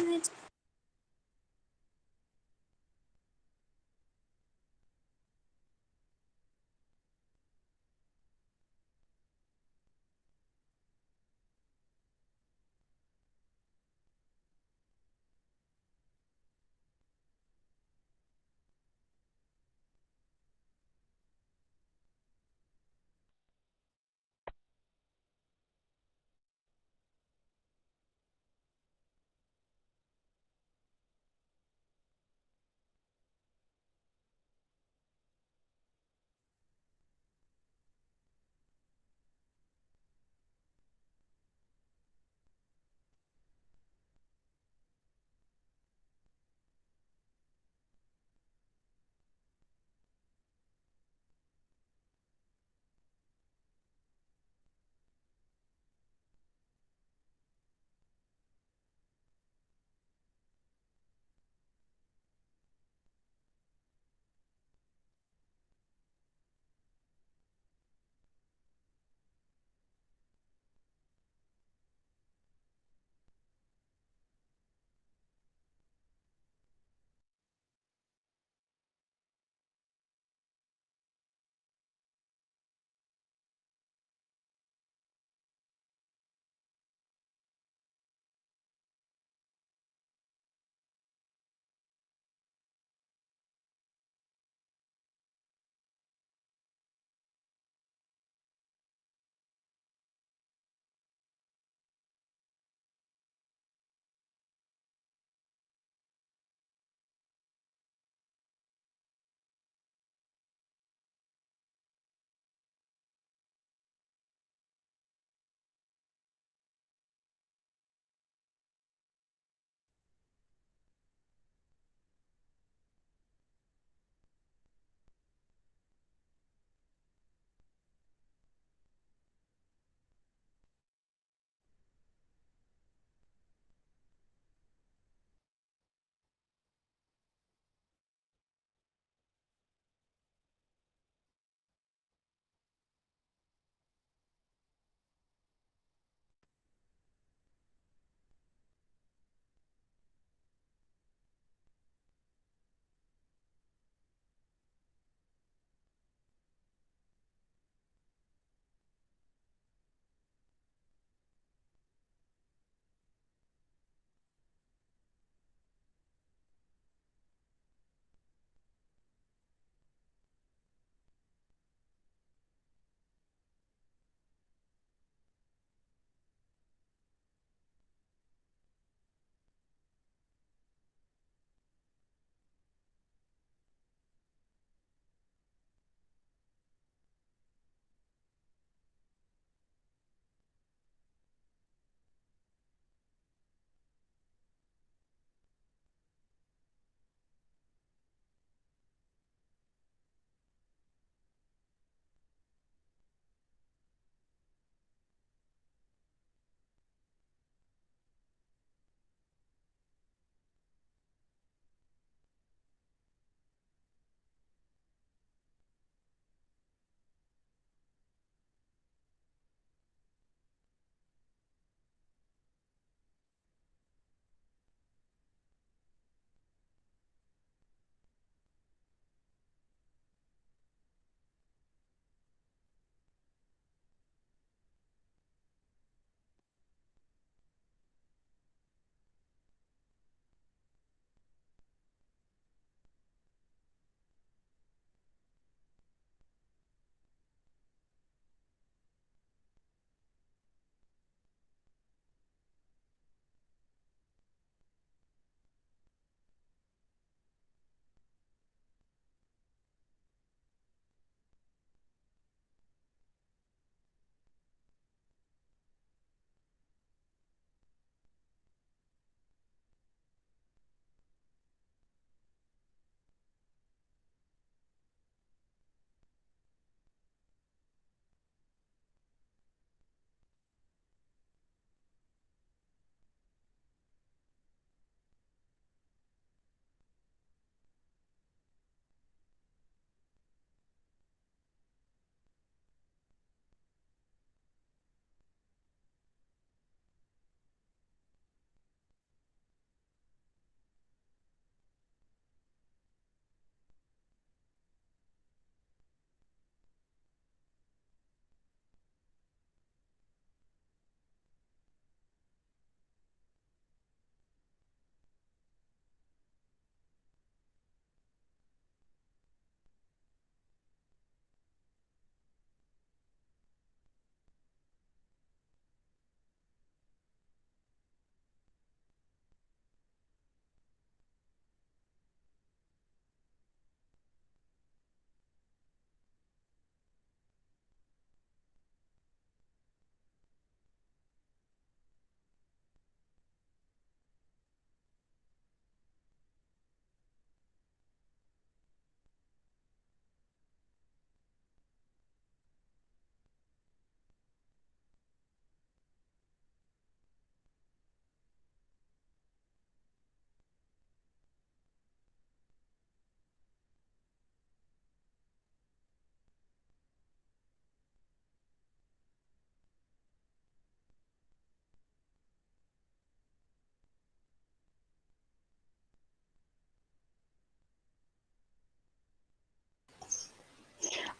minutes.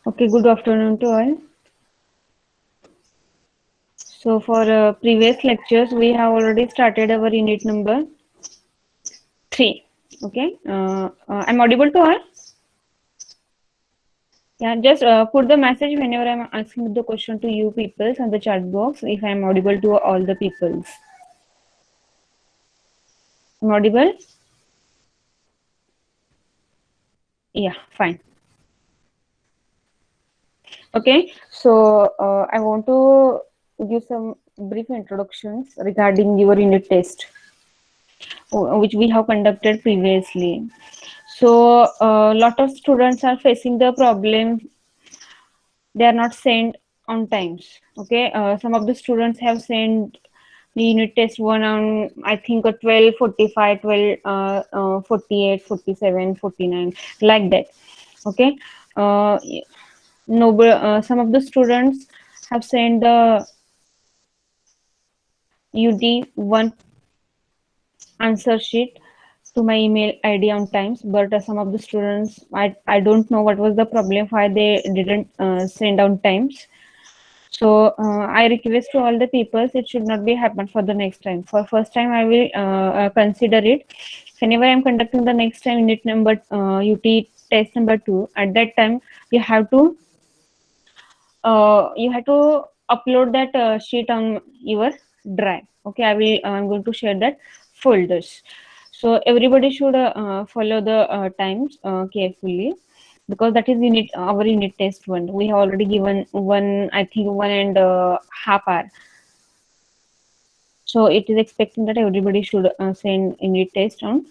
Okay, good afternoon to all. So for previous lectures, we have already started our unit number 3. Okay, I'm audible to all? Yeah, just put the message whenever I'm asking the question to you peoples on the chat box if I'm audible to all the peoples. I'm audible? Yeah, fine. Okay, so I want to give some brief introductions regarding your unit test, which we have conducted previously. So a lot of students are facing the problem they are not sent on times. Okay, some of the students have sent the unit test one on I think 12:45, 48, 47, 49, like that. Okay, uh, no, some of the students have sent the UD1 answer sheet to my email ID on times, but some of the students, I don't know what was the problem, why they didn't send on times. So I request to all the people, it should not be happen for the next time. For first time, I will consider it. Whenever I'm conducting the next time unit number UT test number 2, at that time you have to upload that sheet on your drive. Okay, I'm going to share that folders. So everybody should follow the times carefully, because that is unit our unit test one. We have already given one, I think 1.5 hour. So it is expecting that everybody should send unit test on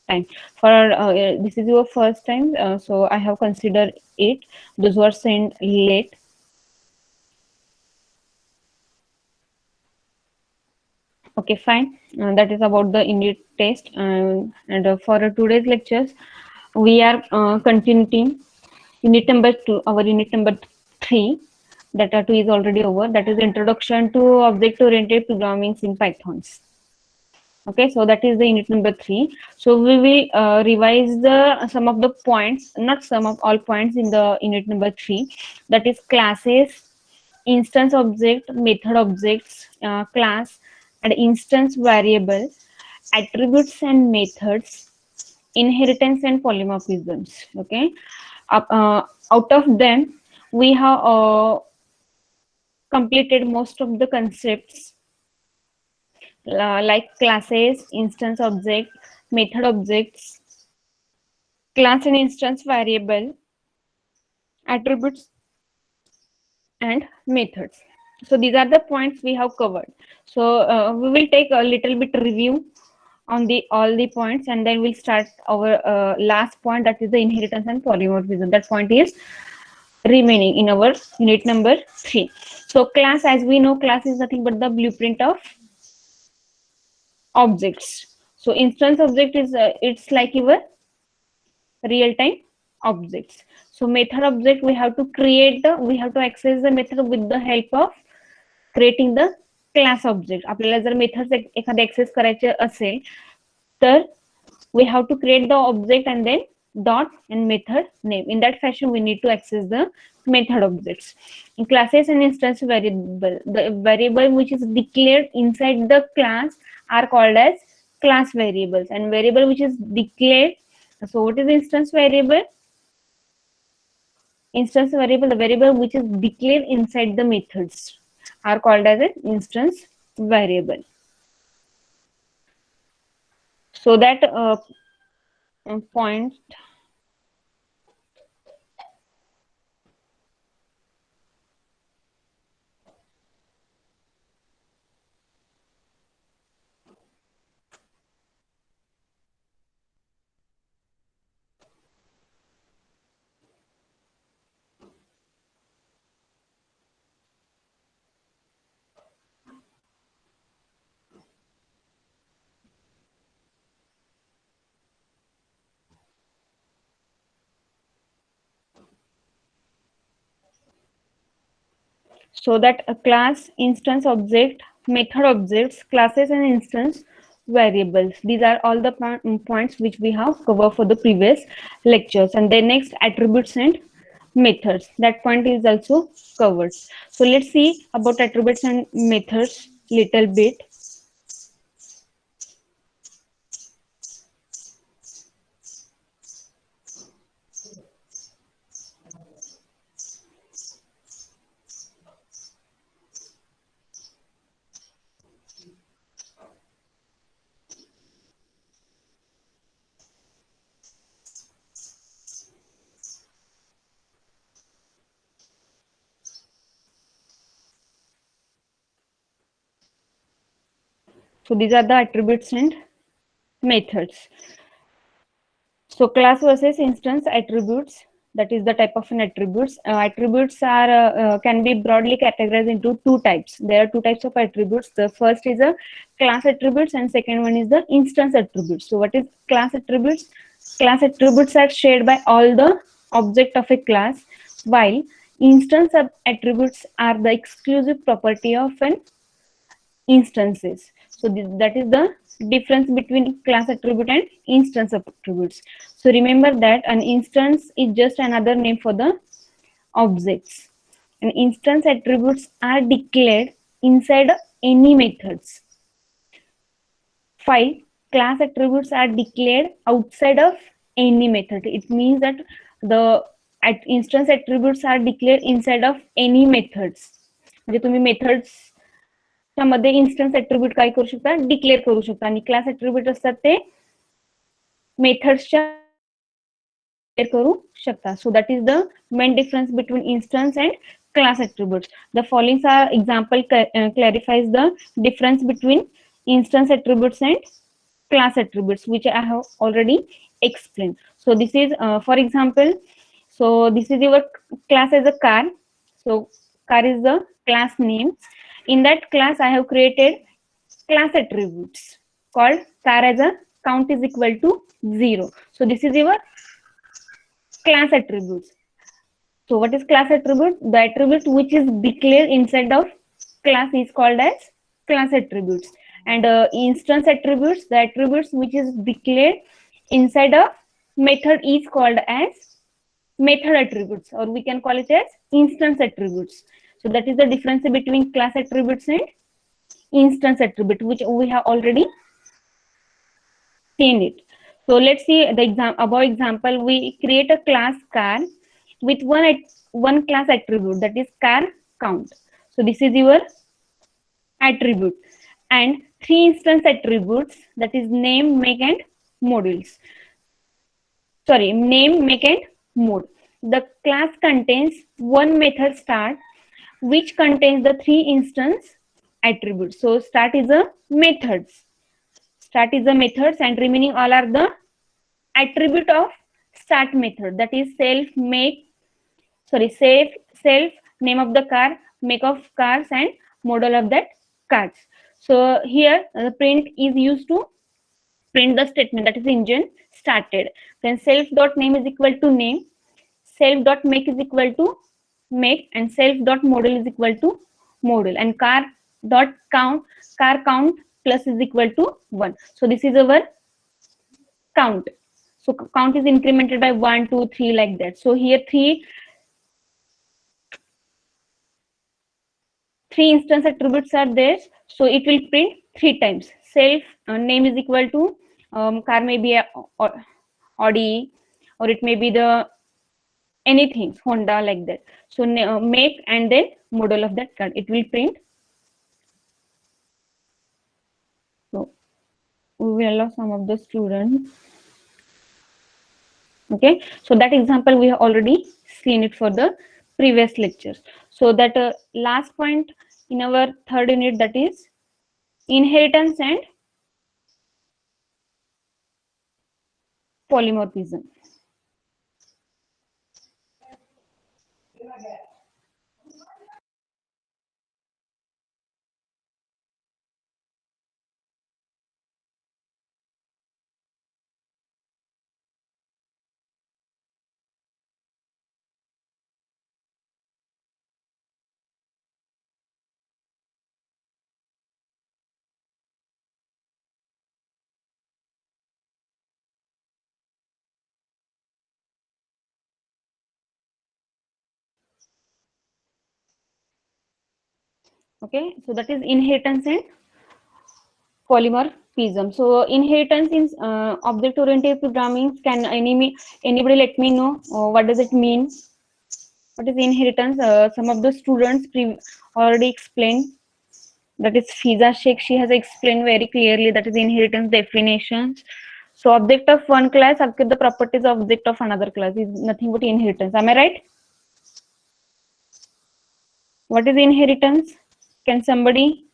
time. For this is your first time, so I have considered it. Those who are sent late. Okay, fine. That is about the unit test. And for today's lectures, we are continuing unit number 2, our unit number 3. That 2 is already over. That is Introduction to Object-Oriented Programming in Pythons. Okay, so that is the unit number 3. So we will revise the some of the points, not some of all points in the unit number 3. That is classes, instance object, method objects, class and instance variable, attributes and methods, inheritance and polymorphisms. Okay, out of them we have completed most of the concepts, like classes, instance object, method objects, class and instance variable, attributes and methods. So these are the points we have covered. So we will take a little bit review on the all the points, and then we'll start our last point, that is the inheritance and polymorphism. That point is remaining in our unit number 3. So class, as we know, class is nothing but the blueprint of objects. So instance object is it's like your real-time objects. So method object, we have to we have to access the method with the help of creating the class object. आपल्याला जर methods एखादे access करायचे असेल तर we have to create the object and then dot and method name. In that fashion, we need to access the method objects. In classes and instance variable, the variable which is declared inside the class are called as class variables, and variable which is declared. So what is instance variable? Instance variable, the variable which is declared inside the methods, are called as an instance variable. So that point, so that a class, instance object, method objects, classes and instance variables, these are all the points which we have covered for the previous lectures. And then next, attributes and methods. That point is also covered. So let's see about attributes and methods little bit. So these are the attributes and methods. So class versus instance attributes, that is the type of an attributes. Attributes are can be broadly categorized into two types. There are two types of attributes. The first is a class attributes and second one is the instance attributes. So what is class attributes? Class attributes are shared by all the object of a class, while instance attributes are the exclusive property of an instances. So that is the difference between class attribute and instance attributes. So remember that an instance is just another name for the objects. And instance attributes are declared inside any methods. While class attributes are declared outside of any method. It means that the instance attributes are declared inside of any methods. म्हणजे तुम्ही methods त्यामध्ये instance attribute काय करू शकता, declare करू शकता. आणि class attribute असतात ते मेथड्सच्या करू शकता. So that is the main difference between instance and class attributes. The following are example clarifies the difference between instance attributes and class attributes, which I have already explained. So this is for example, so this is your class as a car. So car is the class name. In that class I have created class attributes called car as a count is equal to 0. So this is your class attributes. So what is class attribute? The attribute which is declared inside of class is called as class attributes. And instance attributes, the attributes which is declared inside of method is called as method attributes, or we can call it as instance attributes. So that is the difference between class attributes and instance attribute, which we have already seen it. So let's see the above example. We create a class car with one class attribute, that is car count. So this is your attribute, and three instance attributes, that is name, make, and modules. Sorry, name, make, and mode. The class contains one method start, which contains the three instance attributes. So start is a methods. Start is the methods, and remaining all are the attribute of start method, that is self, make, sorry, self, name of the car, make of cars, and model of that cars. So here the print is used to print the statement, that is engine started. Then self dot name is equal to name, self dot make is equal to make, and self dot model is equal to model, and car dot count, car count plus is equal to 1. So this is our count. So count is incremented by 1, 2, 3 like that. So here three instance attributes are there. So it will print three times. Self name is equal to car may be a Audi, or it may be the anything Honda like that. So make and then model of that car. It will print. So we will allow some of the students. Okay, so that example we have already seen it for the previous lectures. So that last point in our third unit, that is inheritance and polymorphism. Okay, so that is inheritance and polymorphism. So inheritance in object-oriented programming. Can anybody let me know what does it mean? What is inheritance? Some of the students already explained. That is Fiza Sheikh. She has explained very clearly that is inheritance definitions. So object of one class acquire the properties of object of another class is nothing but inheritance. Am I right? What is inheritance? Can somebody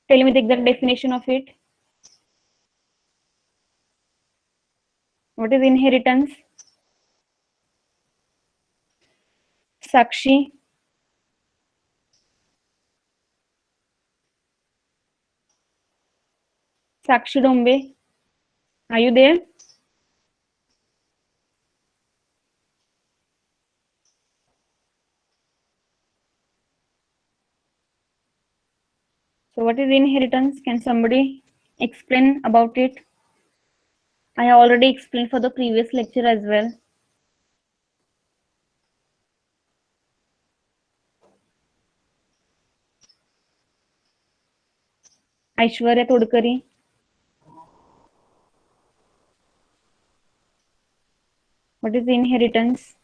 tell me the exact definition of it? What is inheritance? Sakshi, Sakshi Dombe, are you there? So what is inheritance? Can somebody explain about it? I already explained for the previous lecture as well. Aishwarya Todkari. What is inheritance?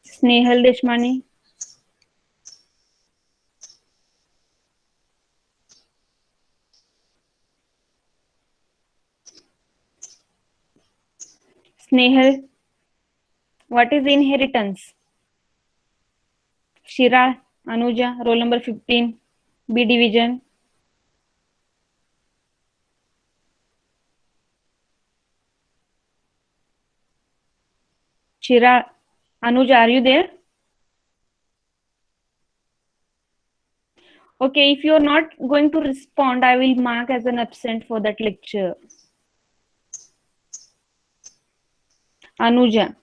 Snehal Deshmani. Snehal, what is inheritance? Shira, Anuja, roll number 15, B division. Shira, Anuja, are you there? Okay, if you are not going to respond, I will mark as an absent for that lecture. Anuja.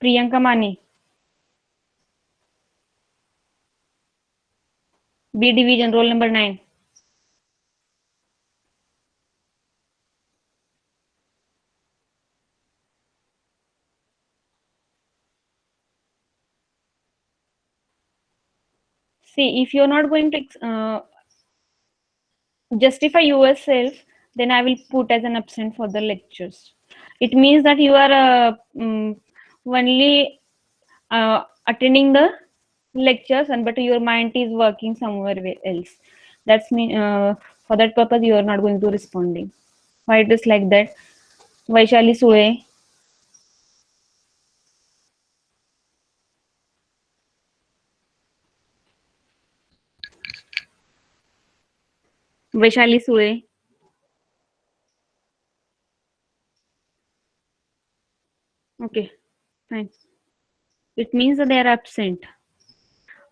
Priyanka Mani. B division, roll number 9. See, if you're not going to justify yourself, then I will put as an absent for the lectures. It means that you are only attending the lectures, and but your mind is working somewhere else. That's mean for that purpose you are not going to responding. Why it is like that? Vaishali Sule. Vaishali Sule. Okay, fine. It means that they are absent.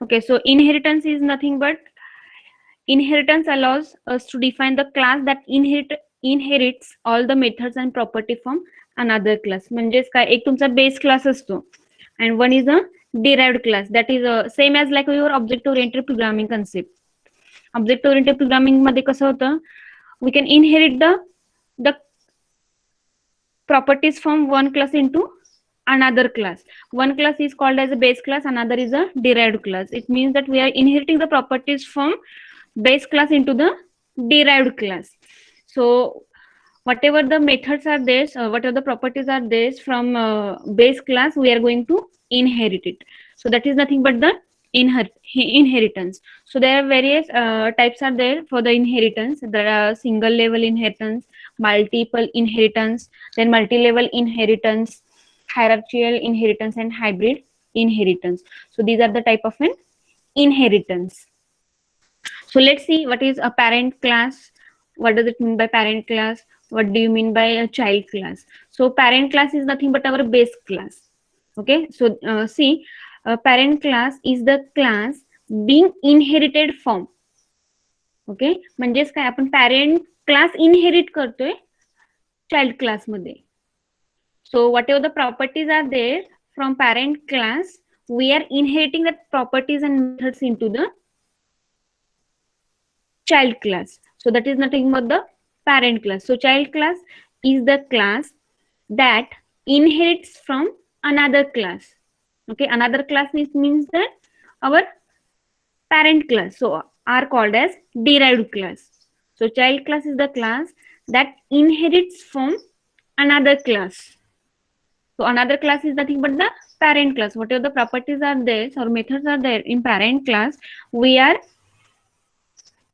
Okay, so inheritance is nothing but inheritance allows us to define the class that inherits all the methods and property from another class. म्हणजेच काय एक तुमचा base class असतो and one is a derived class that is same as like your object oriented programming concept. Object oriented programming मध्ये कसं होतं, we can inherit the properties from one class into another class. One class is called as a base class, another is a derived class. It means that we are inheriting the properties from base class into the derived class. So whatever the methods are there, whatever the properties are there from base class, we are going to inherit it. So that is nothing but the inheritance. So there are various types are there for the inheritance. There are single level inheritance, multiple inheritance, then multi-level inheritance, hierarchical inheritance, and hybrid inheritance. So these are the type of an inheritance. So let's see what is a parent class. What does it mean by parent class? What do you mean by a child class? So parent class is nothing but our base class. Okay, so see, parent class is the class being inherited from. Okay, म्हणजेच काय आपण parent class inherit करतोय child class मध्ये. So whatever the properties are there from parent class we are inheriting that properties and methods into the child class. So that is nothing but the parent class. So child class is the class that inherits from another class. Okay, another class means that our parent class. So are called as derived class. So child class is the class that inherits from another class. So another class is nothing but the parent class. Whatever the properties are there or methods are there in parent class, we are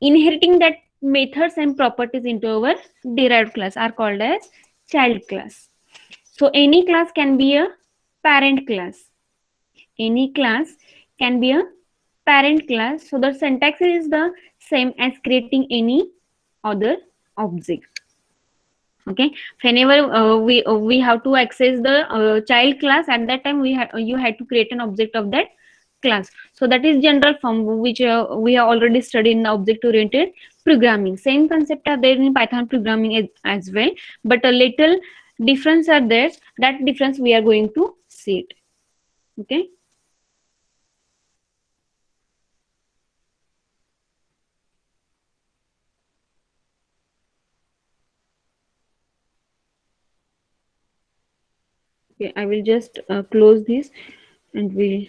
inheriting that methods and properties into our derived class are called as child class. So any class can be a parent class. Any class can be a parent class. So the syntax is the same as creating any other object. Okay, whenever we have to access the child class, at that time you had to create an object of that class. So that is general form which we have already studied in object oriented programming. Same concept are there in Python programming as well, but a little difference are there. That difference we are going to see it. Okay. Okay, I will just close this and we'll.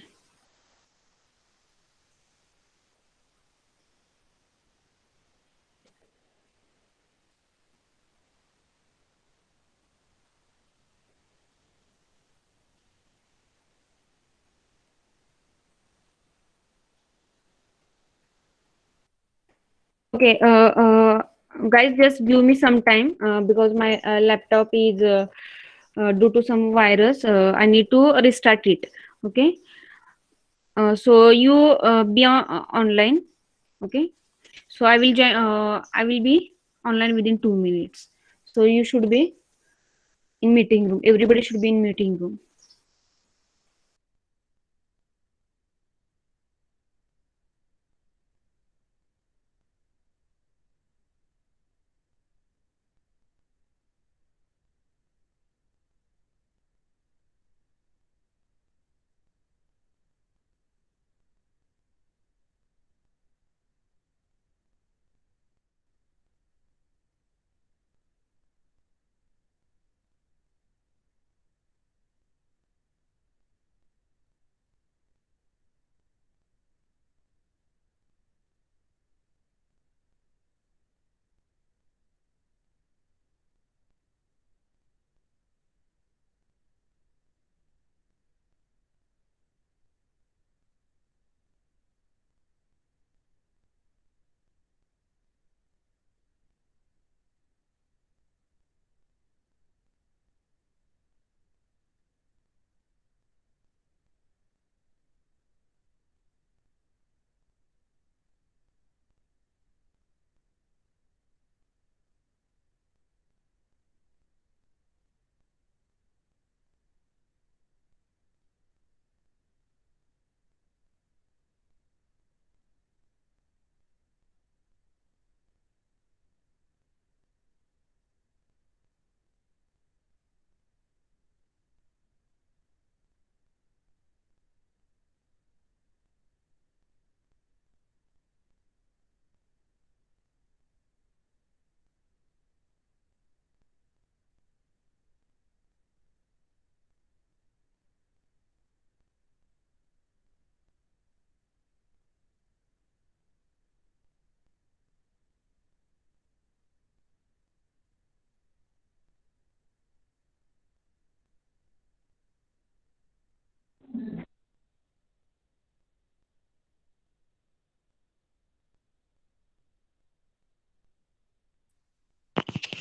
Okay, guys, just give me some time because my laptop is due to some virus. I need to restart it. Okay, so you be online. Okay, so I will join. I will be online within 2 minutes. So you should be in meeting room. Everybody should be in meeting room.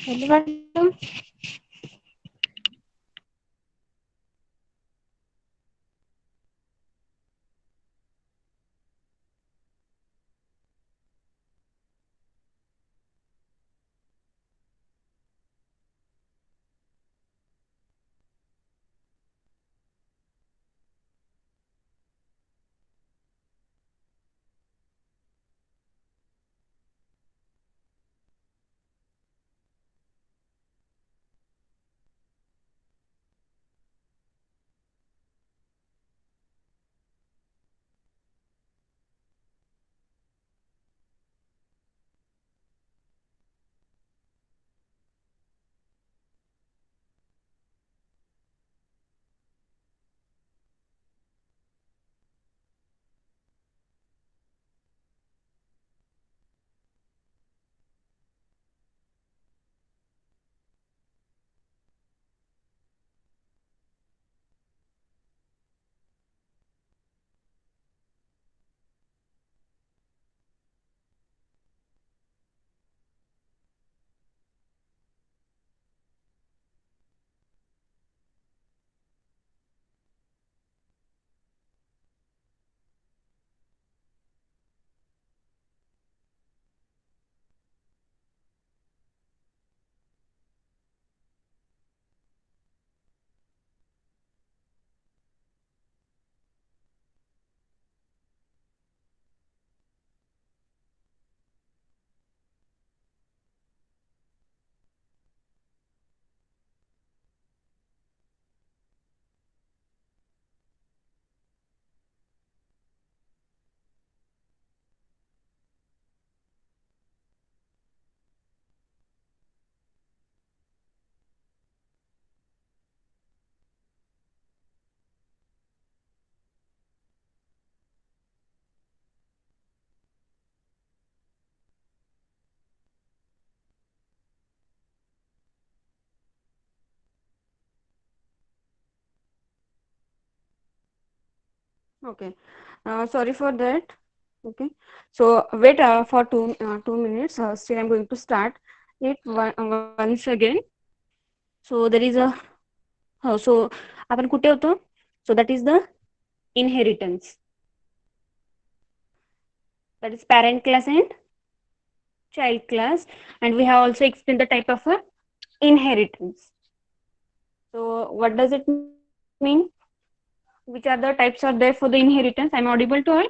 Hello, madam. Okay. Sorry for that. Okay. So wait for 2 minutes. Still, I'm going to start it once again. So there is a so आपण कुठे होतो? So that is the inheritance. That is parent class and child class, and we have also explained the type of inheritance. So what does it mean? Which are the types are there for the inheritance? I'm audible to all?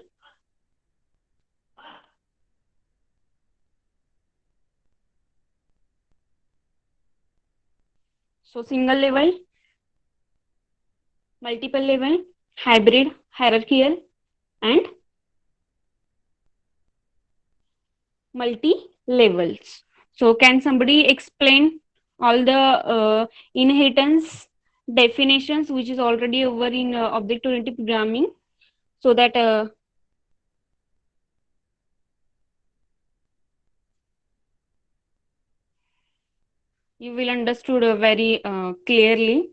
So single level, multiple level, hybrid, hierarchical, and multi levels. So can somebody explain all the inheritance definitions which is already over in object oriented programming, so that you will understood very clearly.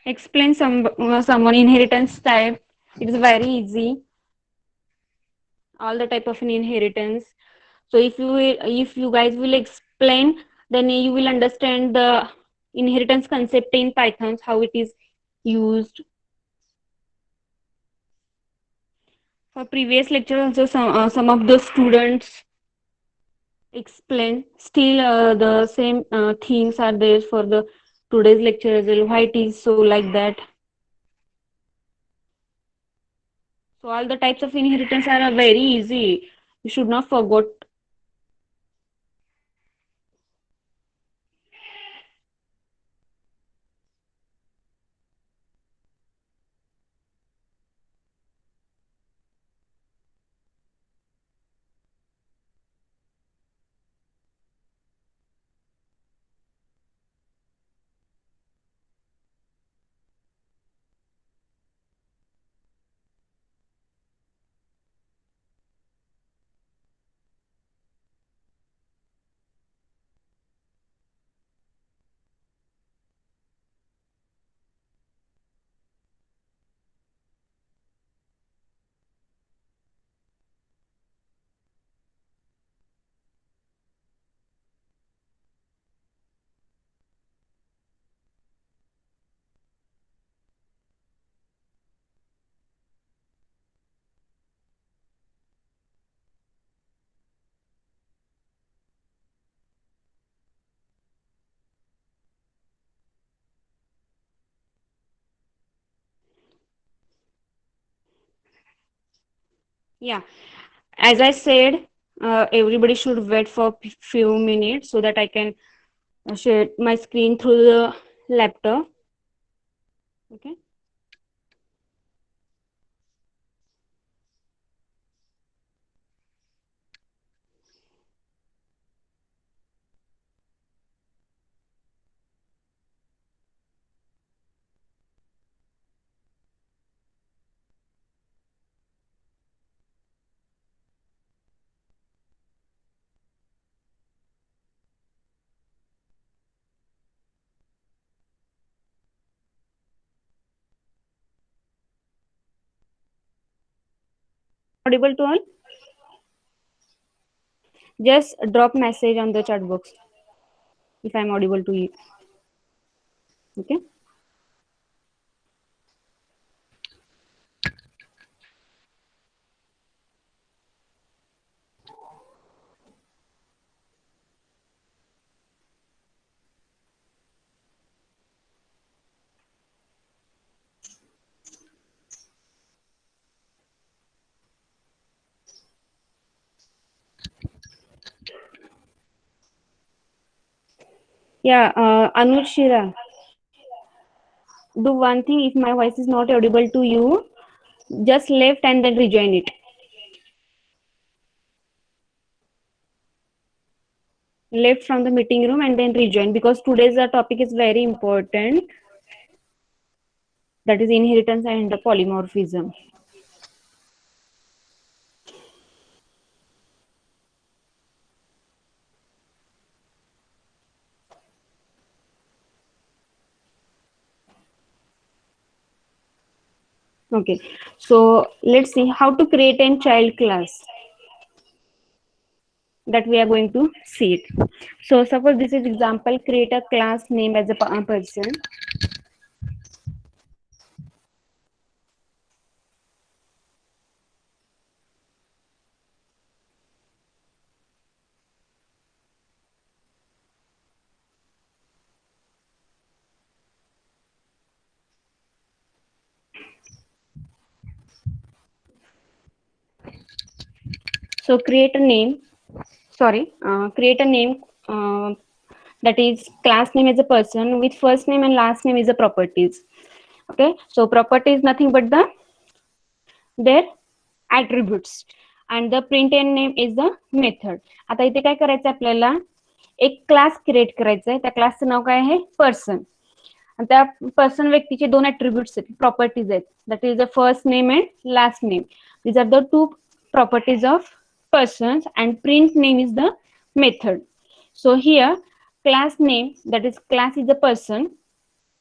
Explain someone inheritance type. It is very easy. All the type of an inheritance. So if you guys will explain, then you will understand the inheritance concept in Python, how it is used. For previous lecture also some of the students explain. Still the same things are there for the today's lecture as well. Why it is so like that? So all the types of inheritance are very easy. You should not forget. Yeah, as I said, everybody should wait for few minutes so that I can share my screen through the laptop. Okay. Audible to all? Just drop message on the chat box if I'm audible to you. Okay. Yeah, Anuj Shira, do one thing. If my voice is not audible to you, just left and then rejoin it. Left from the meeting room and then rejoin, because today's topic is very important. That is inheritance and polymorphism. Okay, so let's see how to create a child class, that we are going to see it. So suppose this is example, create a class name as a person. So create a name, create a name, that is class name as a person with first name and last name is a properties. Okay, so property is nothing but their attributes, and the print and name is the method. आता इथे काय करायचं आपल्याला, एक class create करायचा आहे. त्या क्लासचं नाव काय आहे, पर्सन. आणि त्या पर्सन व्यक्तीचे दोन ऍट्रिब्यूट्स आहेत, प्रॉपर्टीज आहेत. That is the first name and last name. These are the two properties of persons, and print name is the method. So here class name, that is class is the person,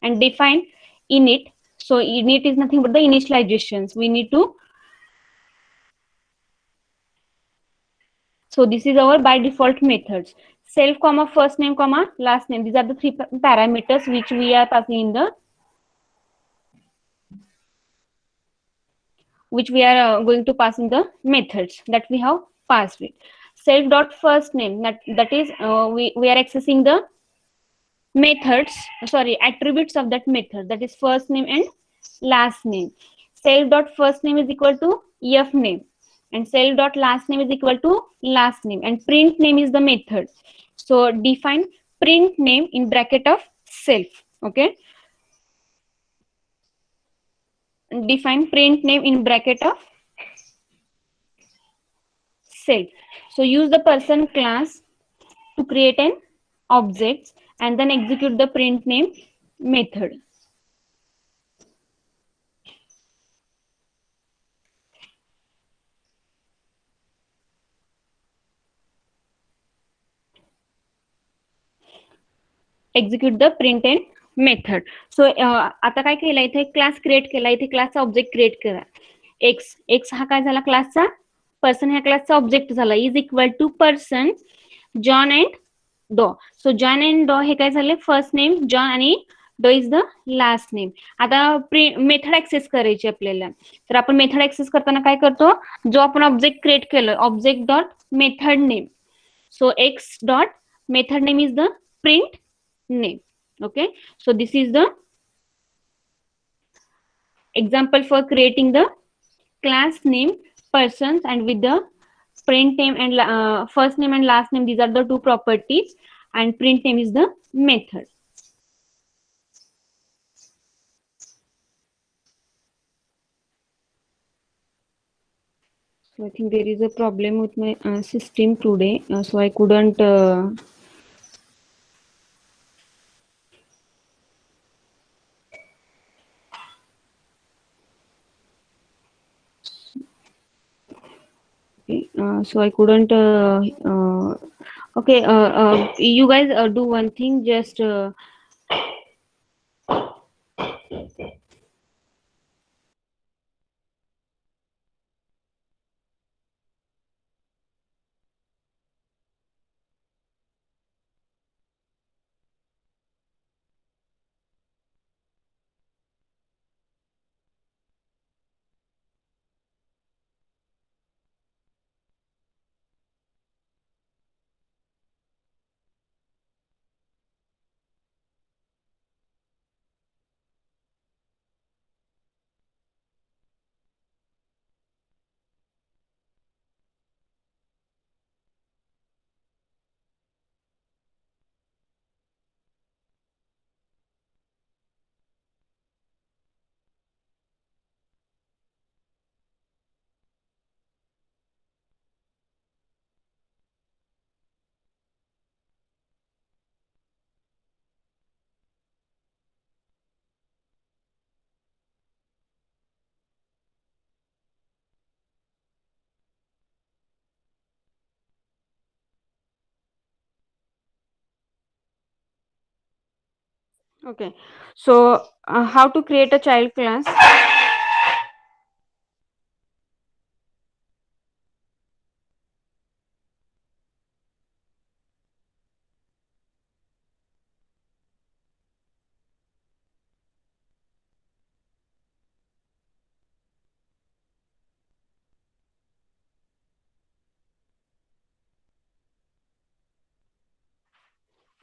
and define init. So init is nothing but the initializations we need to. So this is our by default methods. Self comma first name comma last name, these are the three parameters which we are passing in the, which we are going to pass in the methods that we have passed it. Self dot first name, that is we are accessing the methods, sorry, attributes of that method, that is first name and last name. Self dot first name is equal to f name, and self dot last name is equal to last name, and print name is the method. So define print name in bracket of self. Okay, define print name in bracket of self. So use the person class to create an object and then execute the print name method. Execute the print end method. So आता काय केलं, इथे class create केला, इथे क्लासचा object create केला. X, X हा काय झाला क्लासचा, पर्सन ह्या क्लासचा ऑब्जेक्ट झाला, is equal to person John and Doe. So John and डॉ हे काय झाले, फर्स्ट नेम जॉन आणि डॉ इज द लास्ट नेम. आता मेथड ऍक्सेस करायची आपल्याला, तर आपण मेथड ऍक्सेस करताना काय करतो, जो आपण ऑब्जेक्ट क्रिएट केलं, object dot method name. So x dot method name is the print name. Okay, so this is the example for creating the class name persons, and with the print name and first name and last name, these are the two properties, and print name is the method. So I think there is a problem with my system today, so I couldn't okay, so I couldn't okay, you guys do one thing, just Okay. So how to create a child class?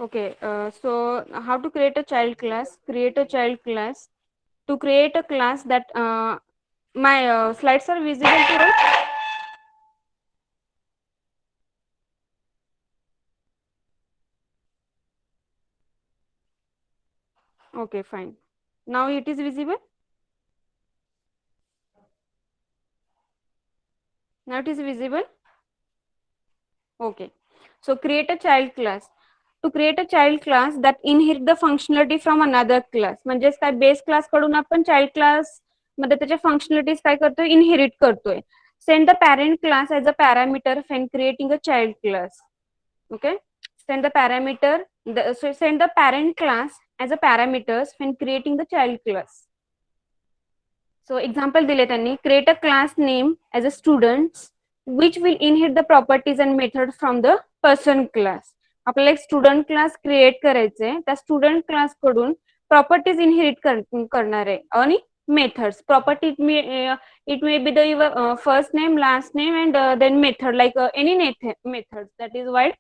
Okay. So how to create a child class? Create a child class. To create a class that my slides are visible to us. Okay, fine. Now it is visible. Now it is visible. Okay. So create a child class. To create a child class that inherit the functionality from another class. म्हणजेच काय base class कडून आपण child class मध्ये त्याच्या functionalities काय करतोय inherit करतोय. Send the parent class as a parameter when creating a child class. Okay. Send the parameter so send the parent class as a parameters when creating the child class. So example दिले त्यांनी create a class name as a students which will inherit the properties and methods from the person class. आपल्याला एक student class create करायचे त्या student class कडून properties inherit करणार आहे आणि methods property it may be the your first name last name and then method like any method that is void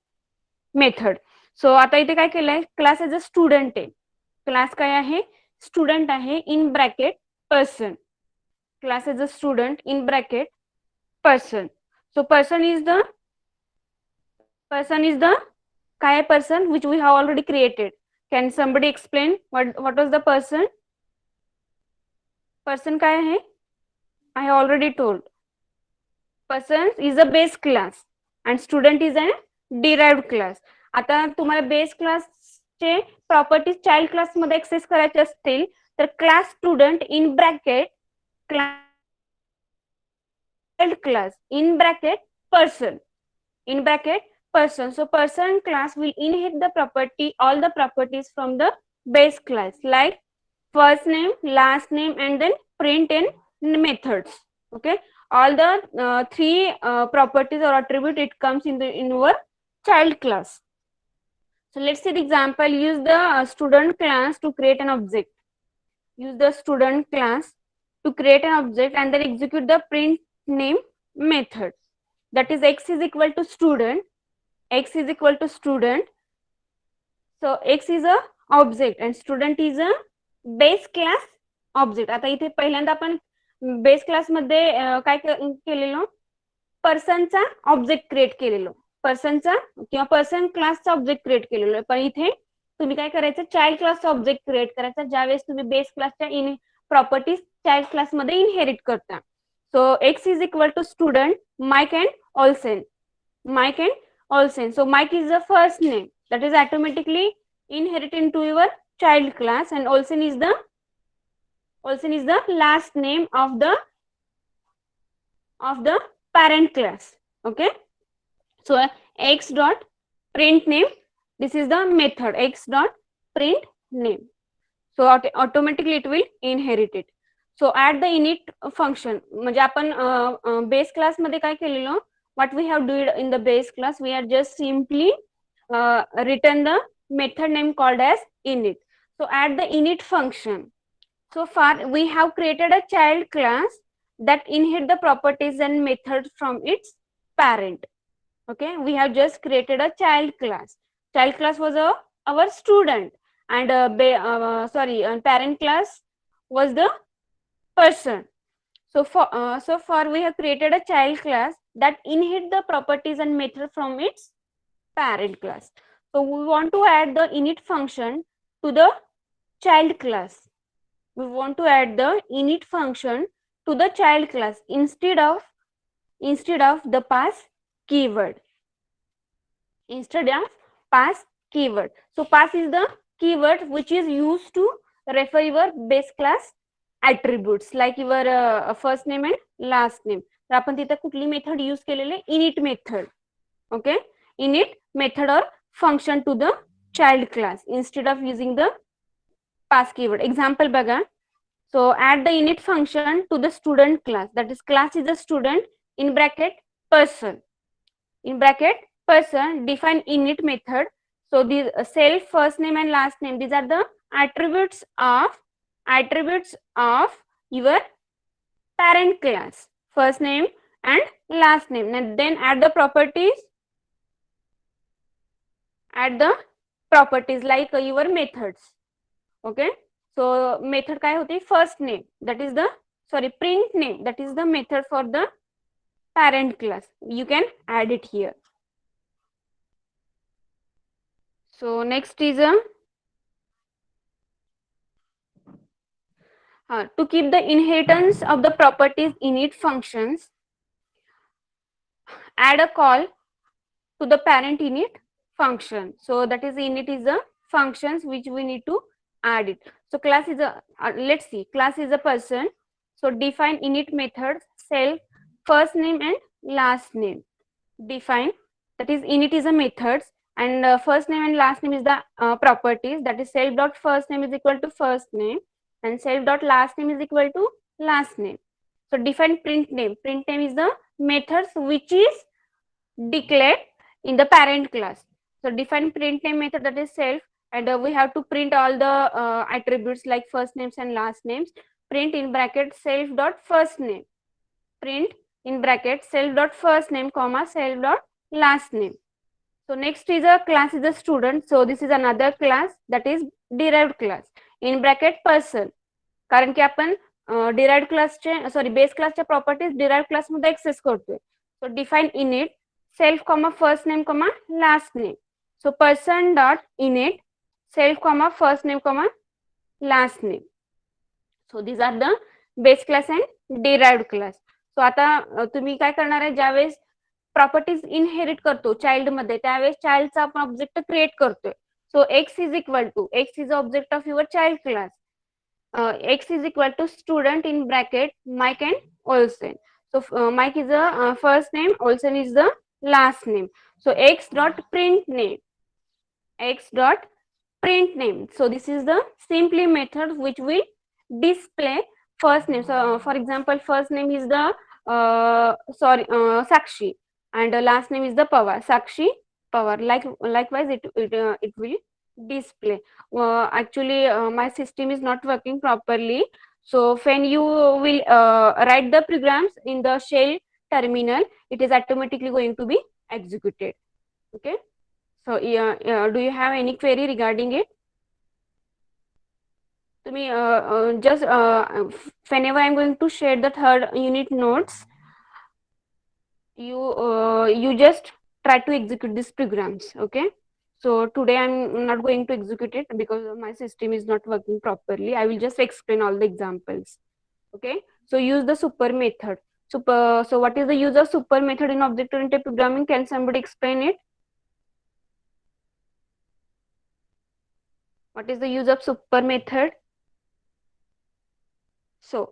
method. So आता इथे काय केलंय क्लास एज अ स्टुडंट आहे. क्लास काय आहे स्टुडंट आहे in bracket person. Class as a student in bracket person. So person is the kai person which we have already created. Can somebody explain what was the person? Person काय आहे? I have already told. Person is a base class and student is a derived class. आता तुम्हाला base क्लासचे properties child class मध्ये access करायचे असतील तर class student in bracket class in bracket person. So person class will inherit the property all the properties from the base class like first name last name and then print and methods. Okay, all the three properties or attribute it comes in our child class. So let's see the example. Use the student class to create an object. Use the student class to create an object and then execute the print name method. That is x is equal to student. X is equal to student. So x is a object and student is a base class object. आता इथे पहिल्यांदा आपण base class मध्ये काय केलेलो पर्सनचा object create केलेलो पर्सनचा किंवा person क्लासचा ऑब्जेक्ट क्रिएट केलेलो पण इथे तुम्ही काय करायचं चाइल्ड क्लासचा ऑब्जेक्ट क्रिएट करायचा ज्यावेळेस तुम्ही बेस क्लासच्या इन प्रॉपर्टीज चाइल्ड क्लास मध्ये इनहेरिट करता. So x is equal to student Mike and Olsen. Mike and Olsen. So Mike is the first name that is automatically inherit into your child class and Olsen is the last name of the parent class. Okay. So x dot print name. This is the method x dot print name. So automatically it will inherit it. So add the init function. म्हणजे आपण base class मध्ये काय केलेलो what we have did in the base class we are just simply written the method name called as init. So add the init function. So far we have created a child class that inherit the properties and methods from its parent. Okay, we have just created a child class. Child class was our student and parent class was the person. So far we have created a child class that inherit the properties and method from its parent class. So we want to add the init function to the child class. We want to add the init function to the child class instead of the pass keyword. Instead of pass keyword. So pass is the keyword which is used to refer your base class attributes like your first name and last name. तर आपण तिथे कुठली method use केलेले init method. Okay, init method or function to the child class instead of using the pass keyword. Example बघा. So add the init function to the student class. That is, class is a student in bracket person. In bracket person, define init method. So these self, first name and last name, these are the attributes of your parent class. First name and last name. And then add the properties. Add the properties like your methods. Okay. So method काय होती? First name. That is the, sorry, print name. That is the method for the parent class. You can add it here. So next is to keep the inheritance of the properties init functions, add a call to the parent init function. So that is, init is the functions which we need to add it. So class is a, let's see, class is a person. So define init methods, self, first name and last name. Define, that is, init is a methods, and first name and last name is the properties. That is, self dot first name is equal to first name and self dot last name is equal to last name. So define print name. Print name is the methods which is declared in the parent class. So define print name method, that is self, and we have to print all the attributes like first names and last names. Print in bracket self dot first name. Print in bracket self dot first name comma self dot last name. So next is a class is a student. So this is another class, that is derived class. In bracket person, कारण की आपण derived क्लासचे, sorry, base क्लासच्या properties derived class मध्ये access करतोय. सो define init self comma first name comma last name. So person dot init self comma first name comma last name. So these are the base class and derived class. So आता तुम्ही काय करणार आहे, ज्यावेळेस properties inherit करतो child मध्ये, त्यावेळेस चाइल्डचा आपण ऑब्जेक्ट क्रिएट करतोय. So X is equal to, X is object of your child class. X is equal to student in bracket Mike and Olsen. So Mike is the first name, Olsen is the last name. So X dot print name, X dot print name. So this is the simply method which will display first name. So for example, first name is the Sakshi, and last name is the Pawar. Sakshi Pawar. Likewise, it will display. Actually, my system is not working properly. So when you will write the programs in the shell terminal, it is automatically going to be executed. Okay. So do you have any query regarding it? To me, just whenever I'm going to share the third unit notes, you just try to execute these programs. Okay. So today I'm not going to execute it because my system is not working properly. I will just explain all the examples. Okay. So use the super method. So what is the use of super method in object-oriented programming? Can somebody explain it? What is the use of super method? So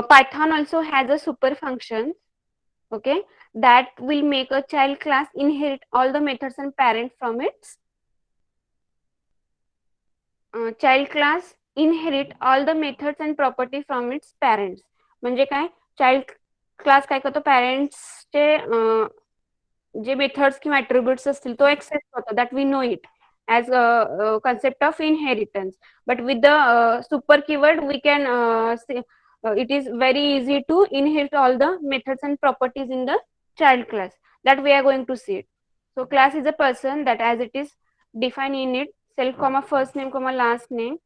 Python also has a super function, okay, that will make a child class inherit all the methods and parent from its child class inherit all the methods and property from its parents. म्हणजे काय, child class काय करतो, पॅरेंट्सचे जे methods किंवा attributes असतील तो access करतो. That we know it as a concept of inheritance, but with the super keyword we can say it is very easy to inherit all the methods and properties in the child class. That we are going to see it. So class is a person that as it is defined in it, self comma first name comma last name,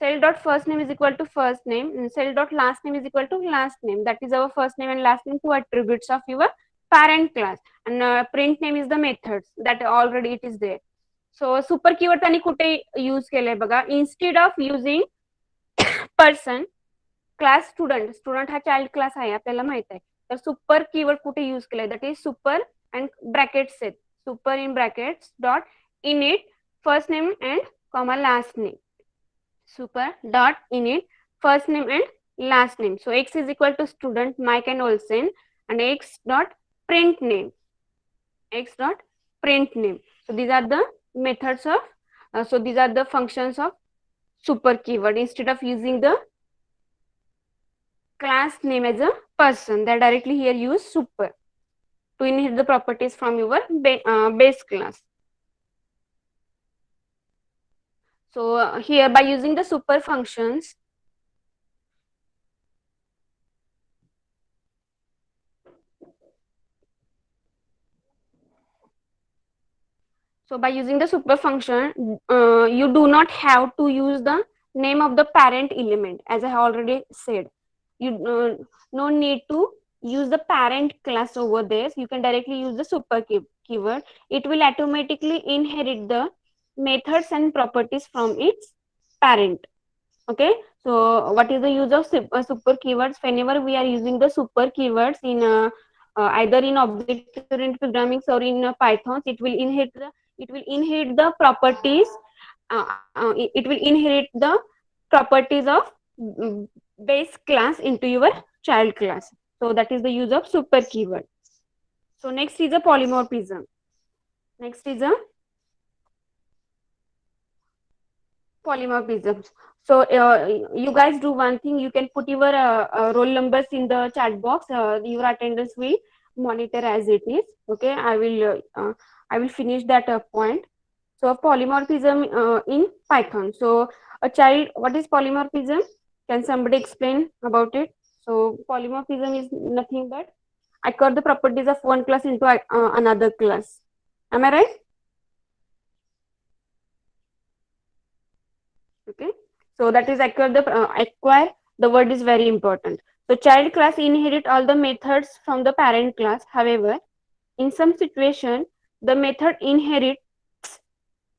self dot first name is equal to first name and self dot last name is equal to last name. That is our first name and last name, two attributes of your parent class, and print name is the methods that already it is there. So super keyword त्यांनी कुठे use केलंय बघा, instead of using person class student, student हा child class आहे आपल्याला माहित आहे, तर सुपर कीवर्ड कुठे यूज केलंय, that is super and brackets आहेत, super in brackets dot init first name and comma last name, super dot init first name and last name. So X is equal to student Mike and Olsen and x dot print name, x dot print name. So these are the methods of so these are the functions of super keyword. Instead of using the class name as a person, they directly here use super to inherit the properties from your base class. So here by using the super functions, so by using the super function, you do not have to use the name of the parent element, as I already said. You no need to use the parent class over there. So you can directly use the super keyword. It will automatically inherit the methods and properties from its parent. Okay, so what is the use of super keywords? Whenever we are using the super keywords in either in object oriented programming or in Python, it will inherit the properties. It will inherit the properties of mm, base class into your child class. So that is the use of super keyword. So next is a polymorphism. Next is a polymorphisms. So you guys do one thing. You can put your roll numbers in the chat box. Your attendance will monitor as it is. Okay, I will finish that point. So polymorphism in Python. So a child, what is polymorphism? Can somebody explain about it? So polymorphism is nothing but acquire the properties of one class into another class. Am I right? Okay, so that is acquire, the word is very important. So child class inherit all the methods from the parent class. However, in some situation, the method inherit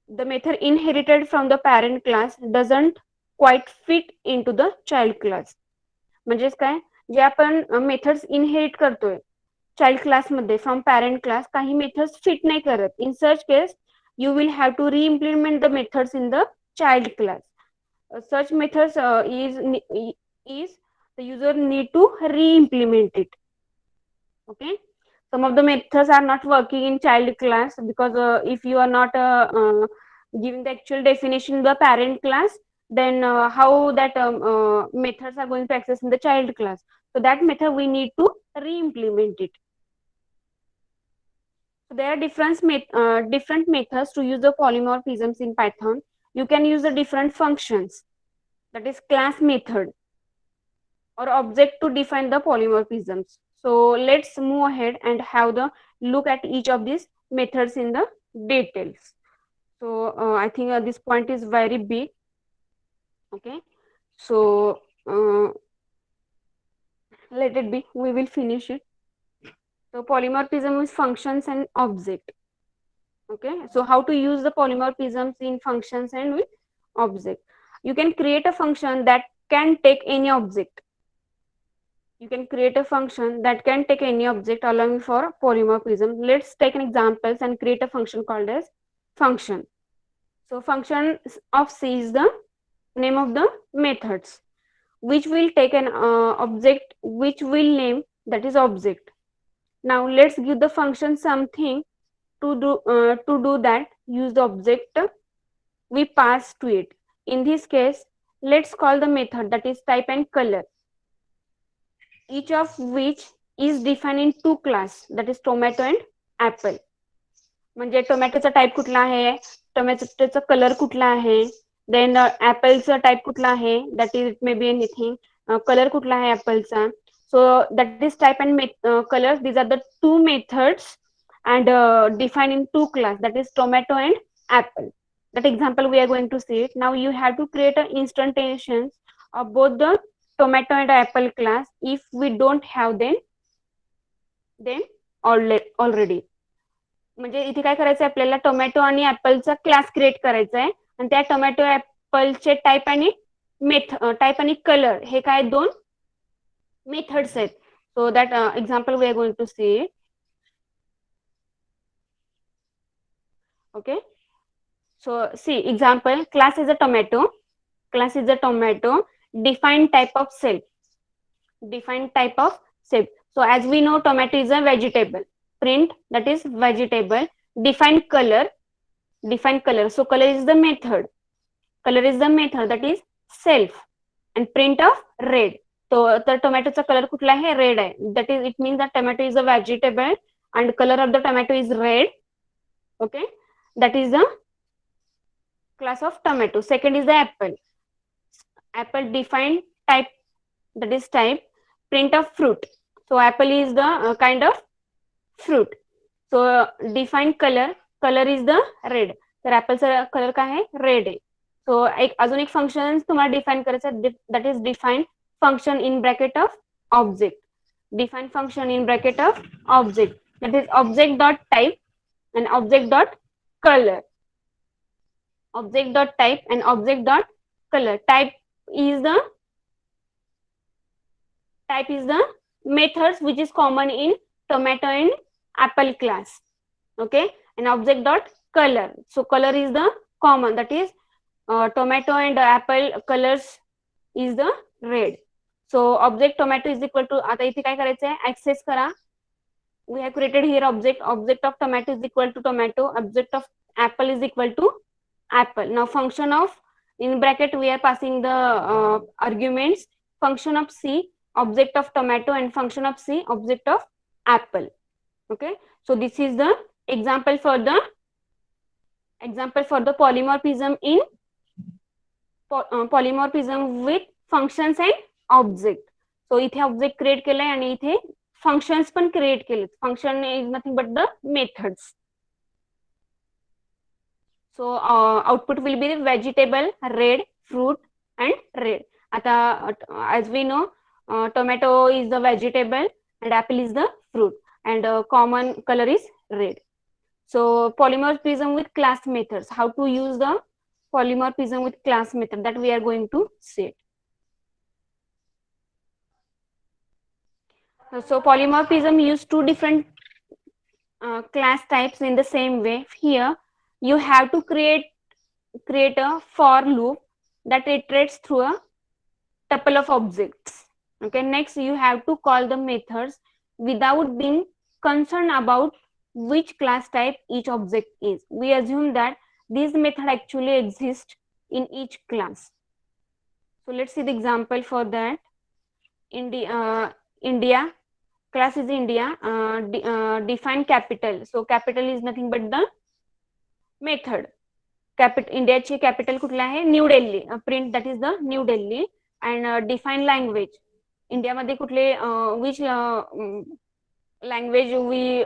the method inherited from the parent class doesn't quite fit into the child class. म्हणजेच काय, जे आपण methods inherit करतोय child class मध्ये from parent class, काही methods fit नाही करत. In such case you will have to reimplement the methods in the child class. Such methods is the user need to re-implement it. Okay, some of the methods are not working in child class because if you are not giving the actual definition in the parent class, then how that methods are going to access in the child class. So that method we need to re-implement it. So there are different methods to use the polymorphisms in Python. You can use the different functions, that is class method or object to define the polymorphisms. So let's move ahead and have the look at each of these methods in the details. So I think this point is very big. Okay, so let it be, we will finish it. So polymorphism is functions and object. Okay, so how to use the polymorphisms in functions and with object? You can create a function that can take any object. You can create a function that can take any object allowing for polymorphism. Let's take an examples and create a function called as function. So function of C is the name of the methods, which will take an object which will name, that is object. Now let's give the function something to do that. Use the object we pass to it. In this case, let's call the method that is type and color, each of which is defined in two class, that is tomato and apple. म्हणजे टोमॅटोचा type कुठला आहे, टोमॅटोचा colour कुठला आहे, then ऍपलचा type कुठला आहे, that is it may be anything, colour कुठला आहे ऍपलचा. So that is type and colours, these are the two methods and define in two class, that is tomato and apple. That example we are going to see it. Now you have to create an instantiations of both the tomato and apple class if we don't have them already. म्हणजे इथे काय करायचं आहे आपल्याला, tomato आणि ऍपलचा class create करायचा आहे आणि त्या टोमॅटो ऍपलचे टाईप आणि कलर हे काय दोन मेथड्स आहेत. So that example we are going to see it. Okay, so see example, class is a tomato, defined type of self, so as we know tomato is a vegetable, print that is vegetable, define color, so color is the method, color is the method, that is self, and print of red. तर टोमॅटोचा colour कुठला आहे, red आहे. That is, it means that tomato is a vegetable and color of the tomato is red. Okay, that is the class of tomato. Second is the apple. Apple defined type, that is type, print of fruit. So apple is the kind of fruit. So defined color, color is the red. तर ऍपलचा colour काय आहे, red आहे. सो एक अजून एक function तुम्हाला define करायचं, that is define function in bracket of object. Define function in bracket of object, that is object dot type and object dot color. Object dot type and object dot color. Type is the methods which is common in tomato and apple class. Okay, and object dot color. So color is the common, that is tomato and apple colors is the red. So object tomato is equal to, आता इथे काय करायचं आहे, access करा. We have created here object. Object of tomato is equal to tomato. Object of apple is equal to apple. Now function of, in bracket we are passing the arguments. Function of C, object of tomato, and function of C, object of apple. Okay, so this is the example for the polymorphism in polymorphism with functions and object. So इथे object create केलाय आणि इथे functions पण create केलेत. Function is nothing but the methods. So output will be vegetable, red, fruit and red. आता as we know, tomato is the vegetable and apple is the fruit, and common color is red. So polymorphism with class methods. How to use the polymorphism with class method, that we are going to see. So polymorphism use two different class types in the same way. Here you have to create a for loop that iterates through a tuple of objects. Okay, next you have to call the methods without being concerned about which class type each object is. We assume that this method actually exists in each class. So let's see the example for that. India, class is India, define capital. So capital is nothing but the method. इंडियाची capital कुठला आहे, new Delhi. Print, that is the new Delhi. And define language, इंडियामध्ये कुठले which language we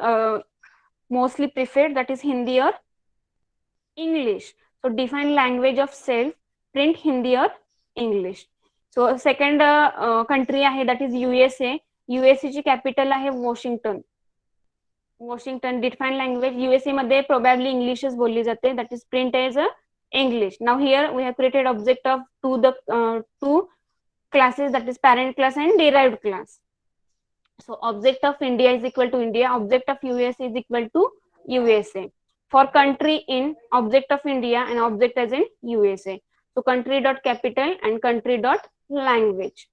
mostly preferred, that is Hindi और English. So define language of self, print Hindi और English. So second country आहे, that is USA. USA ची capital आहे Washington. Define language, USA मध्ये probably इंग्लिशच बोलली जाते, that is print as English. Now here we have created object of two classes, that is parent class and derived class. So object of India is equal to India, object of USA is equal to USA. For country in, object of India and object as in USA. So country dot capital and country dot language.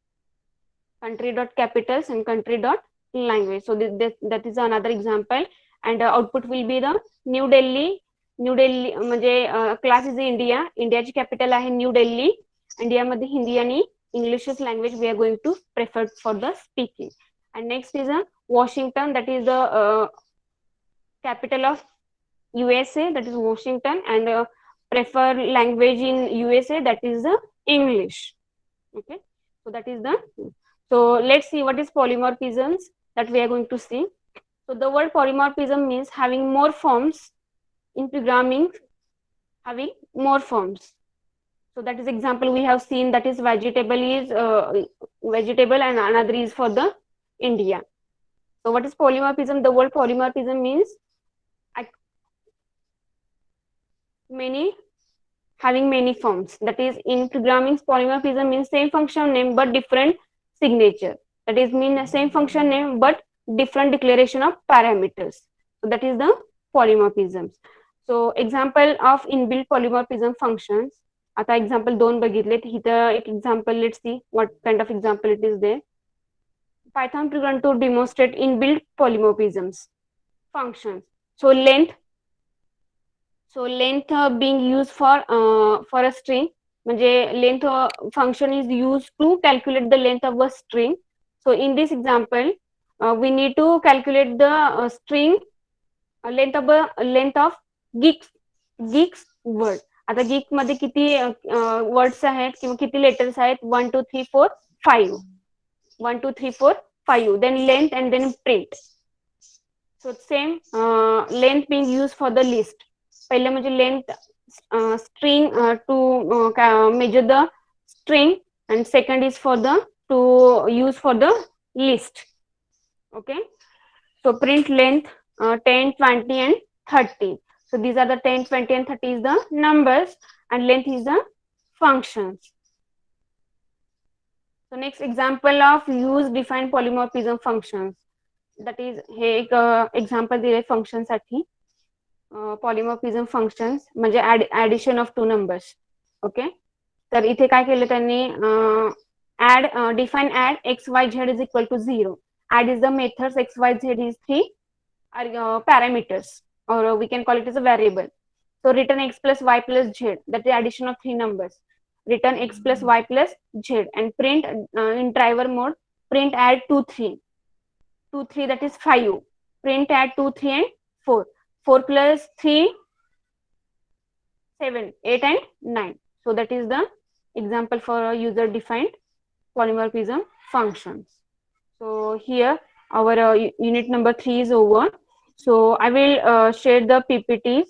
Country dot capitals and country dot language. So that is another example. And output will be the New Delhi. म्हणजे class is India, इंडियाची capital आहे new Delhi. इंडियामध्ये हिंदी आणि English language we are going to prefer for the speaking. And next is Washington, that is the capital of USA, that is Washington, and prefer language in USA, that is the English. Okay, so that is the, so let's see what is polymorphisms that we are going to see. So the word polymorphism means having more forms in programming, having more forms. So that is example we have seen, that is vegetable is vegetable and another is for the India. So what is polymorphism? The word polymorphism means having many forms. That is, in programming, polymorphism means same function name but different signature. That is, mean same function name but different declaration of parameters. So that is the polymorphisms. So example of inbuilt polymorphism functions. आता example 2 बघितलेत. इथं एक example, let's see what kind of example it is there. Python program to demonstrate inbuilt polymorphisms functions. So length being used for a string, म्हणजे length function is used to calculate the length of a string. So in this example, we need to calculate the string length of geeks word. आता geek मध्ये किती words आहेत किंवा किती letters आहेत, 1 2 3 4 5, 1 2 3 4 5, then length and then print. So same length being used for the list. पहिले म्हणजे length string to measure the string, and second is for the to use for the list. Okay, so print length 10 20 and 30. So these are the 10 20 and 30 is the numbers, and length is the functions. So next example of use define polymorphism functions. That is हे एक example दिले function साठी. Polymorphism functions म्हणजे addition of two numbers. Okay, तर इथे काय केलं त्यांनी, add define add X Y Z is equal to 0. Add is the methods, X Y Z is 3 parameters, or we can call it as a variable. So return x plus y plus z, that is addition of three numbers. Return x plus y plus z, and print in driver mode, print add 2 3, 2 3, that is 5. Print add 2 3 and 4, 4 plus 3 7 8 and 9. So that is the example for a user defined polymorphism functions. So here our unit number 3 is over. So I will share the PPTs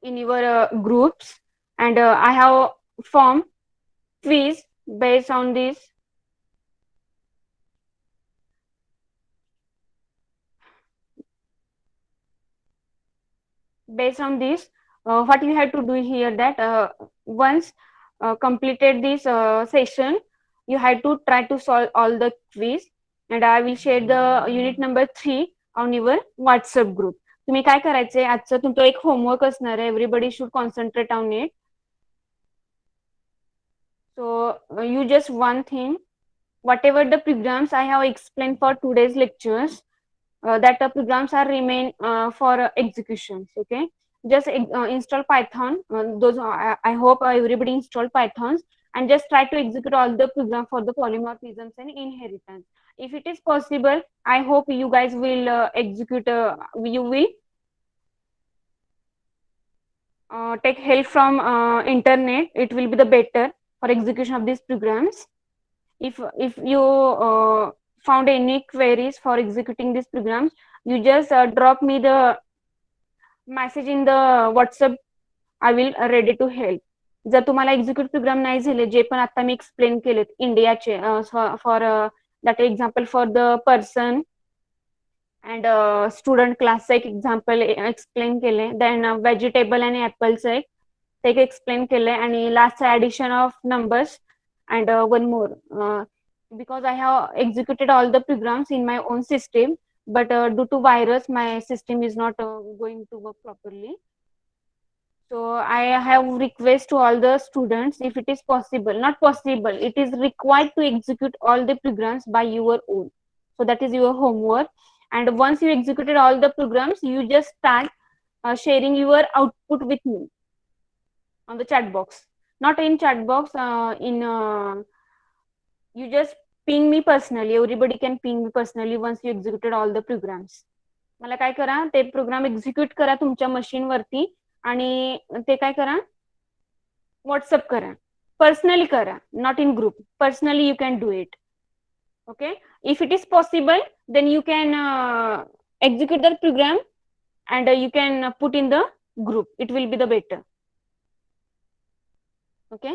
in your groups, and I have formed quiz based on this. Based on this, what you have to do here, that once completed this session, you have to try to solve all the quiz, and I will share the unit number 3 on your WhatsApp group. तुम्ही काय करायचंय, आजचं तुमचं एक homework असणार आहे. Everybody should concentrate on it. So you just one thing, whatever the programs I have explained for today's lectures, that the programs are remain for executions. Okay, just install Python. Those I hope everybody install Pythons, and just try to execute all the program for the polymorphisms and inheritance. If it is possible, I hope you guys will execute. You will take help from internet. It will be the better for execution of these programs. If you found any queries for executing these programs, you just drop me the message in the WhatsApp. I will ready to help. जर तुम्हाला execute programme नाही झाले, जे पण आता मी explain केलेत इंडियाचे, for that example for the person and student क्लासचं एक एक्झाम्पल एक्सप्लेन केले, देन व्हेजिटेबल आणि ऍपलचं एक एक्सप्लेन केलंय, आणि last addition of numbers, and one more, because I have executed all the programs in my own system, but due to virus my system is not going to work properly. So I have request to all the students, if it is possible, not possible, it is required to execute all the programs by your own. So that is your homework, and once you executed all the programs, you just start sharing your output with me on the chat box. Not in chat box, in you just ping me personally. Everybody can ping me personally once you executed all the programs. मला काय करा, ते programme execute करा तुमच्या machine वरती, आणि ते काय करा, व्हॉट्सअप करा, पर्सनली करा, not in group. Personally you can do it. Okay, if it is possible, then you can execute the program and you can put in the group. It will be the better. Okay,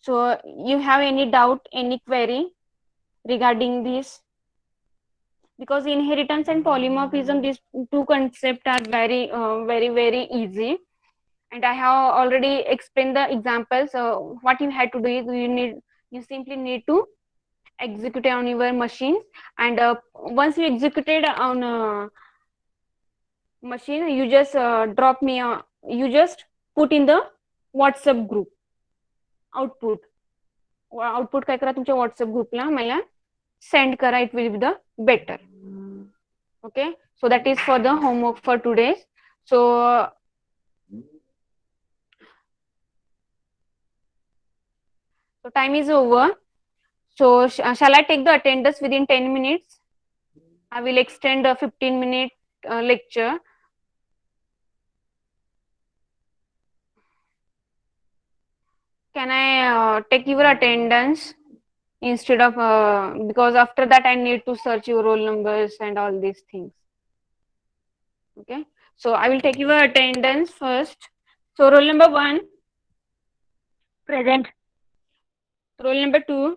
so you have any doubt, any query regarding this? Because inheritance and polymorphism, these two concepts are very easy, and I have already explained the examples. So what you have to do is you simply need to execute on your machine, and once you executed on machine, you just drop me you just put in the WhatsApp group output काय करा, तुमच्या WhatsApp ग्रुपला मला send करा. It will be the better. Okay, so that is for the homework for today. So So time is over. So shall I take the attendance within 10 minutes? I will extend a 15-minute lecture. Can I take your attendance instead of because after that I need to search your roll numbers and all these things. Okay. So I will take your attendance first. So roll number 1. Present. Roll number 2.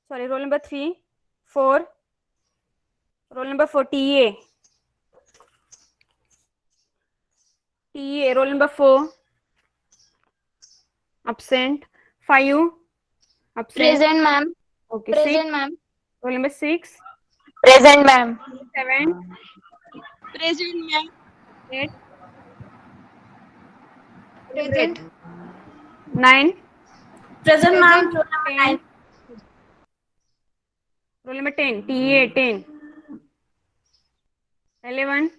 Sorry, roll number 3. 4. Roll number 4, TA. TA, roll number 4. Absent. 5. Absent. Present, ma'am. Okay, 6. Present, ma'am. Roll number 6. Present, ma'am. 7. Present, ma'am. 8. Roll number 8. Present. 9. Present, ma'am. Roll number 10. 9. Roll number 10. TA, 10. 11.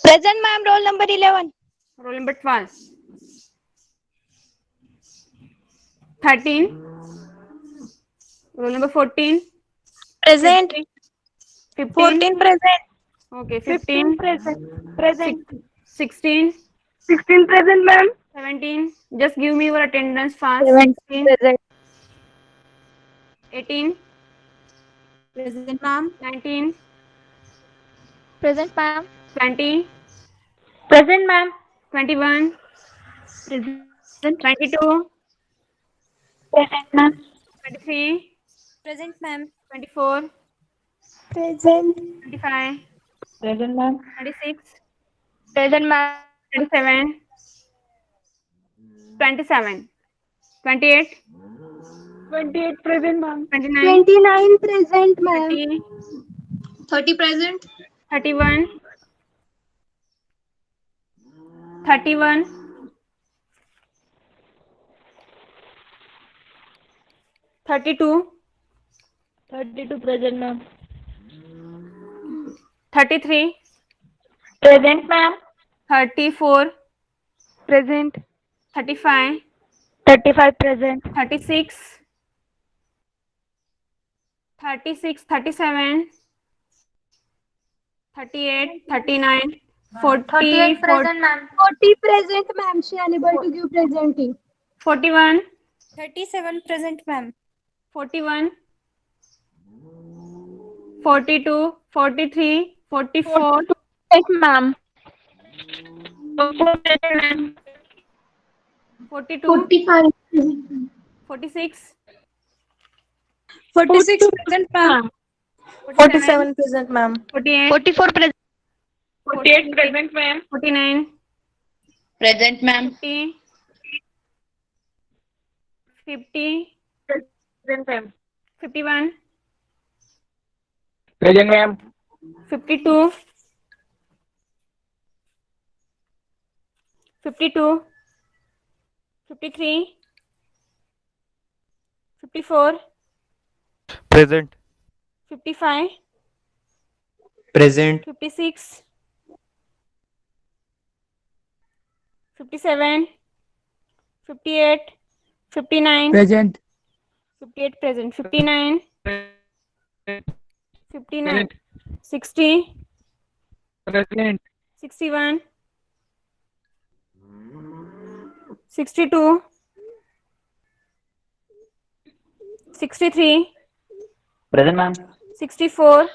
Present, ma'am. Roll number 11. Roll number 12. 13. Roll number 14. Present. 15. 15. 14 present. Okay, 15 15. present. Present. 16. 16 present, ma'am. 17. Just give me your attendance fast. 17 16. present. 18. Present, ma'am. 19. Present, ma'am. 20. Present, ma'am. 21. Present. 22. Present, ma'am. 23. Present, ma'am. 24. Present. 25. Present, ma'am. 26. Present, ma'am. 27. 27. 28. 28 present, ma'am. 29. 29 present, ma'am. 30. 30 present. 31. 31. 32. 32 present, ma'am. 33. Present, ma'am. 34. Present. 35. 35 present. 36. 36. 37. 38. 39. 40. 38 present, ma'am. 40 present, ma'am. She unable to give presenting. 41. 37 present, ma'am. 41. 42. 43. 44. 42 present, ma'am. 44 present, ma'am. 42. 45 present, ma'am. 46. 46 present, ma'am. 47. 47 present, ma'am. 48. 44 present. 48 48. present, ma'am. 49. Present, ma'am. 50. 50. Present, ma'am. 51. Present, ma'am. 52. 52. 53. 54. Present. 55. Present. 56. 57. 58. 59. Present. 58 present. 59. 59. 60. Present. 61. 62. 63. Present, ma'am. 64.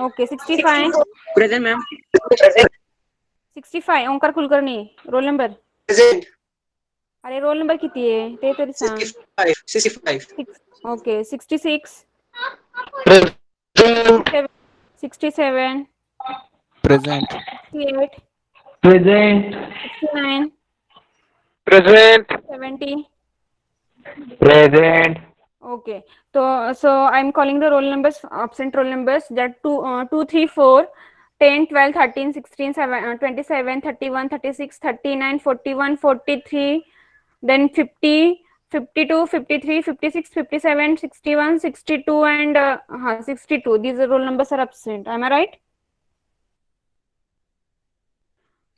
Okay, 65. Present, ma'am. 65. Omkar Kulkarni. Roll number. Present. अरे roll number किती आहे ते तरी सांग. 65. Okay 66 Present. 67 Present. 68 Present. 69 Present. 70. Present. Okay, so I'm calling the roll numbers, absent roll numbers, that 2 3 4 10 12 13 16 27 31 36 39 41 43, then 50 52 53 56 57 61 62 and 62. These roll numbers are absent. Am I right?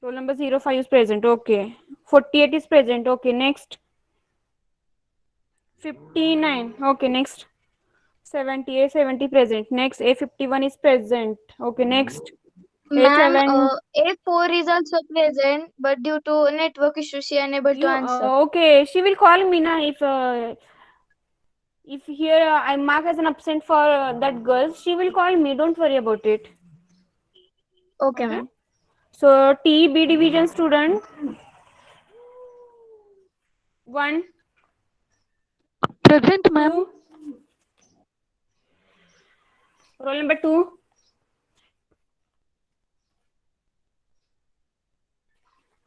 Roll number 05 is present. Okay, 48 is present. Okay, next 59. Okay, next 70, A70 present. Next, A51 is present. Okay, next. Ma'am, A7. A4 is also present, but due to network issue, she unable to answer. Okay, she will call me now if here I mark as an absent for that girl, she will call me. Don't worry about it. Okay, Okay. ma'am. So T B division student 1, Present, ma'am. 2, roll number 2,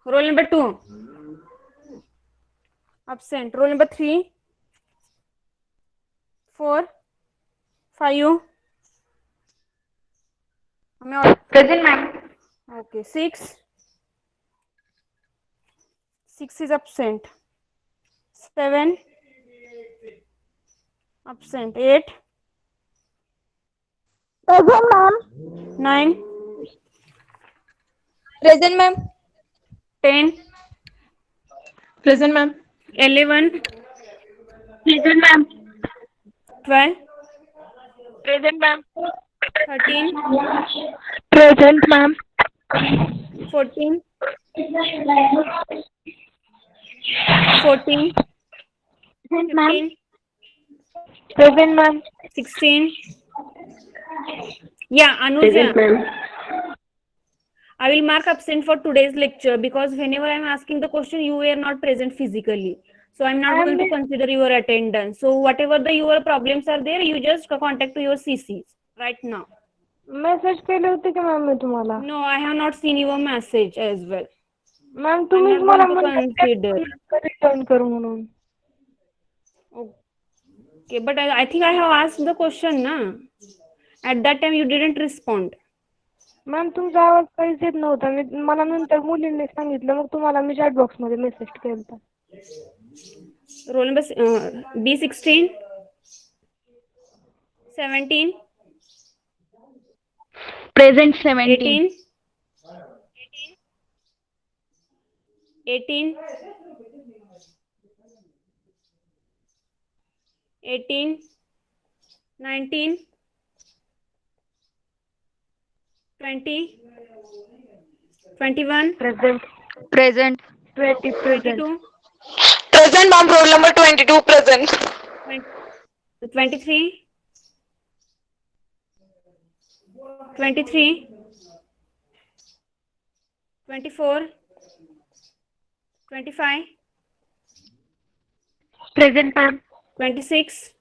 roll number 2, absent. Roll number 3, 4, 5. Present, ma'am. Okay, 6 is absent. 7 absent. 8, Present, ma'am. 9, Present, ma'am. 10, Present, ma'am. 11, Present, ma'am. 12, Present, ma'am. 13, Present, ma'am. 14, 14, Present, ma'am. 15, Present, ma'am. 16. Yeah, Anuja, Present, ma'am. I will mark absent for today's lecture because whenever I am asking the question, you were not present physically. So I'm not going to consider your attendance. So whatever your problems are there, you just contact to your CCs right now. Message केले होते की ma'am मी तुम्हाला. No, I have not seen your message as well. Ma'am I'm तुम्हीच not मला going to consider. Return करू म्हणून. Okay, but I think I have asked the question, na? At that time you didn't respond. Ma'am तुमचा आवाज काहीच येत नव्हता. मला नंतर मुलींनी सांगितलं, मग तुम्हाला मी चॅट बॉक्स मध्ये मेसेज केलता. Roll number B16, 17, Present, 17. 18, 18, 18, 19, 20, 21, Present. 20 present. 22, Present, ma'am. Roll number 22 present. 23, 23, 24, 25, Present, ma'am. 26,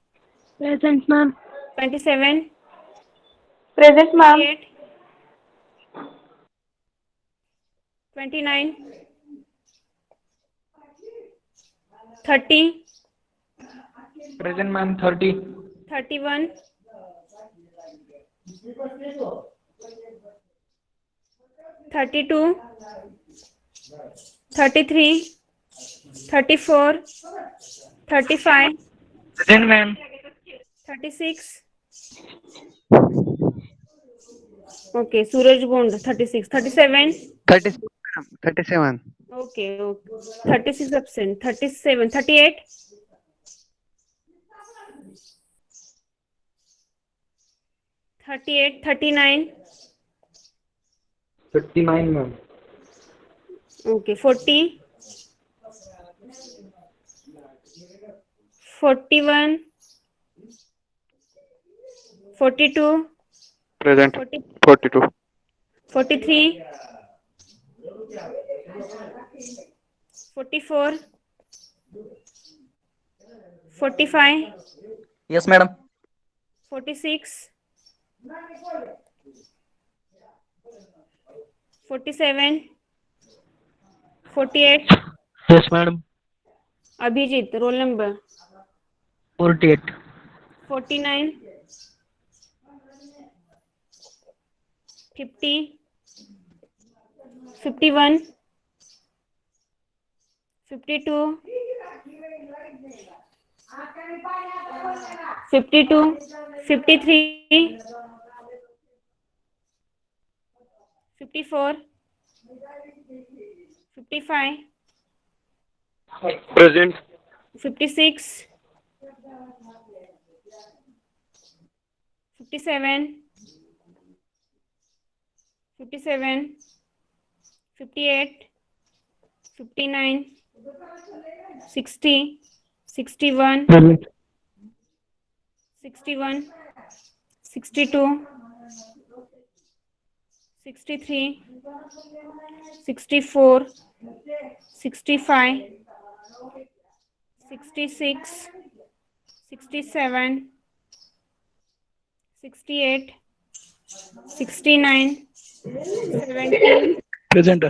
Present, ma'am. 27, Present, ma'am. 28, 29, 30, Present, ma'am. 30. 31, 32, 33, 34, 35, Present, ma'am. 36. Okay, Suraj Gond, 36, 37. 37, ma'am. 37. Okay, 36 absent, 37, 38, 38, 39. 39, ma'am. Okay, 40, 41, 42, Present. 40, 42. 43, 44, 45, Yes, madam. 46, 47, 48. Yes, madam. Abhijit, roll number. 48. 49, 50, 51, 52, 52, 53, 54, 55, Present. 56, 57, 57, 58, 59, 60, 61, Present. 61, 62, 63, 64, 65, 66, 67, 68, 69, 70. Present.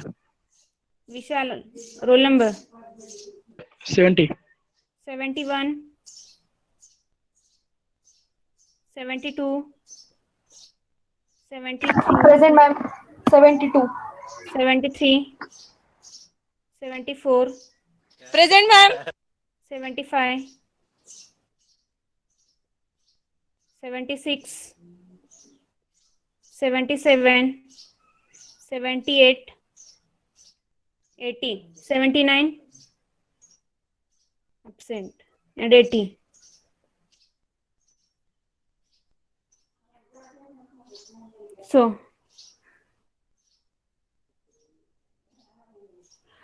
Vishal, roll number. 70. 71, 72, 73, Present, ma'am. 72. 73, 74, Present, ma'am. 75, 76, 77, 78, 80, 79, absent, and 80. So,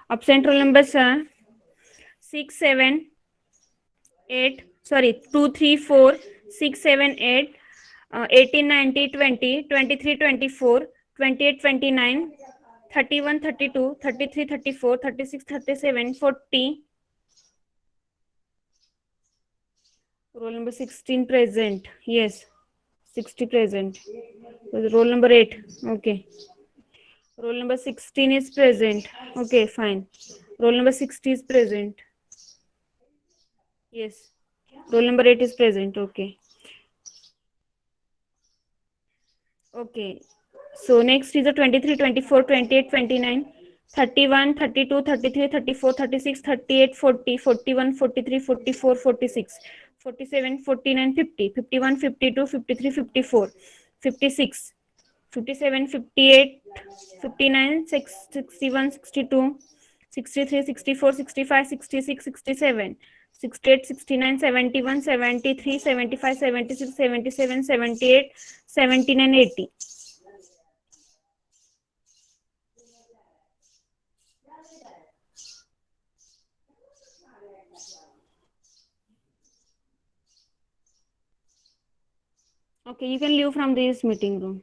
absent roll numbers are 6, 7, 8, sorry, 2, 3, 4, 6, 7, 8, 18, 90, 20, 23, 24, 28, 29, 31, 32, 33, 34, 36, 37, 40. Roll number 16 present. Yes, 60 present. Roll number 8. Okay. Roll number 16 is present. Okay, fine. Roll number 60 is present. Yes. Roll number 8 is present. Okay. Okay. So next is the 23, 24, 28, 29, 31, 32, 33, 34, 36, 38, 40, 41, 43, 44, 46, 47, 49, 50, 51, 52, 53, 54, 56, 57, 58, 59, 61, 62, 63, 64, 65, 66, 67, 68, 69, 71, 73, 75, 76, 77, 78, 79, 80. Okay, you can leave from this meeting room.